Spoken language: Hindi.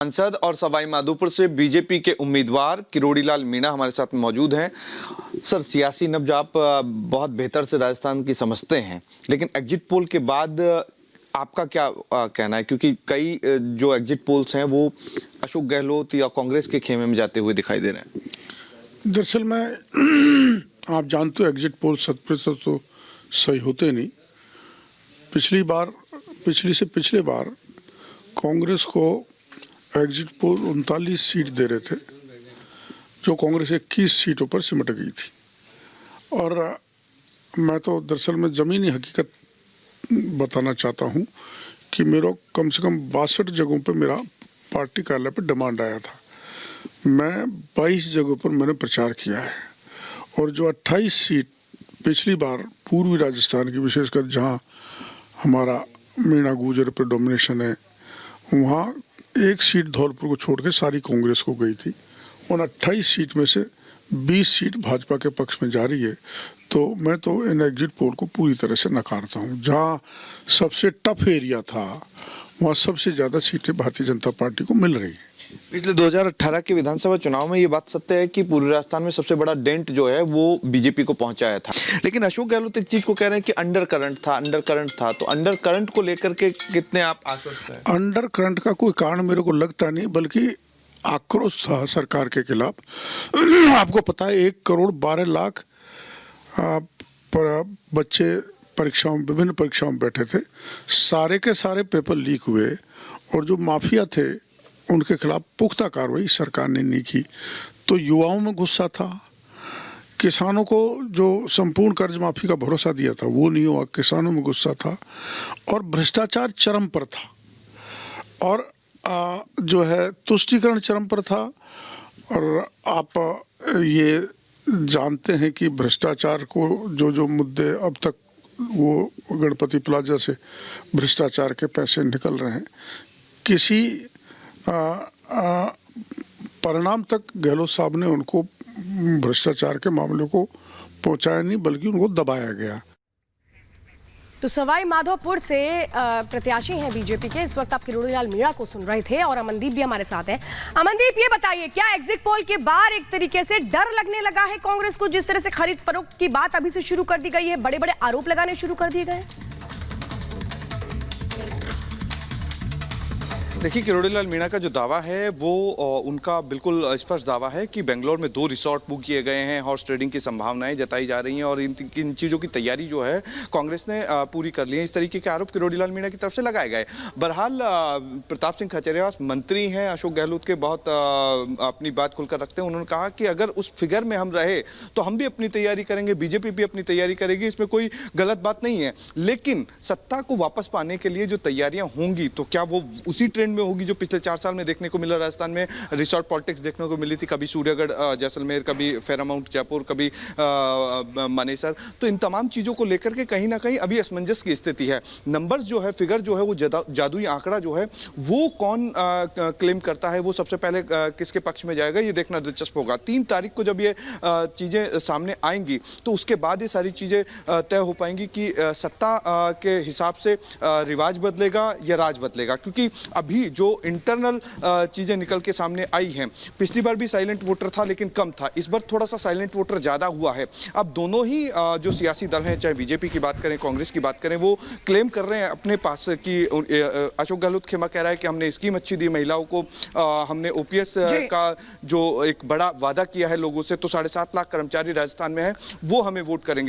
सांसद और सवाई माधोपुर से बीजेपी के उम्मीदवार किरोड़ी लाल मीणा हमारे साथ में मौजूद हैं। सर, सियासी नब्ज आप बहुत बेहतर से राजस्थान की समझते हैं, लेकिन एग्जिट पोल के बाद आपका क्या कहना है? क्योंकि कई जो एग्जिट पोल्स हैं वो अशोक गहलोत या कांग्रेस के खेमे में जाते हुए दिखाई दे रहे हैं। दरअसल मैं आप जानते हो एग्जिट पोल 100% तो सही होते नहीं। पिछली से पिछले बार कांग्रेस को एग्जिट पोल 39 सीट दे रहे थे, जो कांग्रेस 21 सीटों पर सिमट गई थी। और मैं तो दरअसल में ज़मीनी हकीकत बताना चाहता हूँ कि मेरा कम से कम 62 जगहों पर मेरा पार्टी कार्यालय पर डिमांड आया था। मैं 22 जगहों पर मैंने प्रचार किया है, और जो 28 सीट पिछली बार पूर्वी राजस्थान की, विशेषकर जहाँ हमारा मीणा गुर्जर पर डोमिनेशन है, वहाँ एक सीट धौलपुर को छोड़ के सारी कांग्रेस को गई थी। उन 28 सीट में से 20 सीट भाजपा के पक्ष में जा रही है। तो मैं तो इन एग्जिट पोल को पूरी तरह से नकारता हूँ। जहाँ सबसे टफ एरिया था वहाँ सबसे ज़्यादा सीटें भारतीय जनता पार्टी को मिल रही है। पिछले 2018 के विधानसभा चुनाव में ये बात सत्य है कि पूर्वी राजस्थान में सबसे बड़ा डेंट जो है वो बीजेपी को पहुंचाया था, लेकिन अशोक गहलोत एक चीज को कह रहे हैं कि अंडर करंट था। तो अंडर करंट को लेकर के कितने आप आश्वस्त हैं? अंडर करंट का कोई कारण मेरे को लगता नहीं, बल्कि आक्रोश था सरकार के खिलाफ। आपको पता है 1,12,00,000 बच्चे विभिन्न परीक्षाओं में बैठे थे। सारे के सारे पेपर लीक हुए, और जो माफिया थे उनके खिलाफ पुख्ता कार्रवाई सरकार ने नहीं की। तो युवाओं में गुस्सा था, किसानों को जो संपूर्ण कर्ज माफी का भरोसा दिया था वो नहीं हुआ, किसानों में गुस्सा था, और भ्रष्टाचार चरम पर था, और जो है तुष्टीकरण चरम पर था। और आप ये जानते हैं कि भ्रष्टाचार को जो मुद्दे अब तक वो गणपति प्लाजा से भ्रष्टाचार के पैसे निकल रहे हैं, किसी परिणाम तक गहलोत साहब ने उनको भ्रष्टाचार के मामले को पहुंचाया नहीं, बल्कि उनको दबाया गया। तो सवाई माधोपुर से प्रत्याशी हैं बीजेपी के, इस वक्त आप किरोड़ी लाल मीणा को सुन रहे थे, और अमनदीप भी हमारे साथ हैं। अमनदीप, ये बताइए, क्या एग्जिट पोल के बाद एक तरीके से डर लगने लगा है कांग्रेस को? जिस तरह से खरीद फरोख्त की बात अभी से शुरू कर दी गई है, बड़े बड़े आरोप लगाने शुरू कर दिए गए। देखिए, किरोड़ी लाल मीणा का जो दावा है वो उनका बिल्कुल स्पष्ट दावा है कि बेंगलोर में 2 रिसोर्ट बुक किए गए हैं, हॉर्स ट्रेडिंग की संभावनाएं जताई जा रही हैं, और इन चीज़ों की तैयारी जो है कांग्रेस ने पूरी कर ली है। इस तरीके के आरोप किरोड़ी लाल मीणा की तरफ से लगाए गए। बहरहाल प्रताप सिंह खचरियावास मंत्री हैं अशोक गहलोत के, बहुत अपनी बात खुलकर रखते हैं। उन्होंने कहा कि अगर उस फिगर में हम रहे तो हम भी अपनी तैयारी करेंगे, बीजेपी भी अपनी तैयारी करेगी, इसमें कोई गलत बात नहीं है। लेकिन सत्ता को वापस पाने के लिए जो तैयारियां होंगी, तो क्या वो उसी ट्रेंड में होगी जो पिछले 4 साल में देखने को मिला? राजस्थान में रिसोर्ट पॉलिटिक्स देखने को मिली थी, कभी सूर्यगढ़ जैसलमेर, कभी फेरामाउंट जयपुर, कभी मानेसर। तो इन तमाम चीजों को लेकर के कहीं ना कहीं अभी असमंजस की स्थिति है। नंबर्स जो है, फिगर जो है, वो जादुई आंकड़ा जो है वो कौन क्लेम करता है, वो सबसे पहले किसके पक्ष में जाएगा, ये देखना दिलचस्प होगा। 3 तारीख को जब ये चीजें सामने आएंगी तो उसके बाद ये सारी चीजें तय हो पाएंगी कि सत्ता के हिसाब से रिवाज बदलेगा या राज बदलेगा। क्योंकि अभी जो इंटरनल चीजें निकल के सामने आई हैं, पिछली बार भी साइलेंट वोटर था लेकिन कम था, इस बार थोड़ा सा साइलेंट वोटर ज्यादा हुआ है। अब दोनों ही जो सियासी दल हैं, चाहे बीजेपी की बात करें, कांग्रेस की बात करें, वो क्लेम कर रहे हैं अपने पास कि अशोक गहलोत खेमा कह रहा है कि हमने स्कीम अच्छी दी महिलाओं को, हमने ओपीएस का जो एक बड़ा वादा किया है लोगों से, तो 7.5 लाख कर्मचारी राजस्थान में है, वो हमें वोट करेंगे।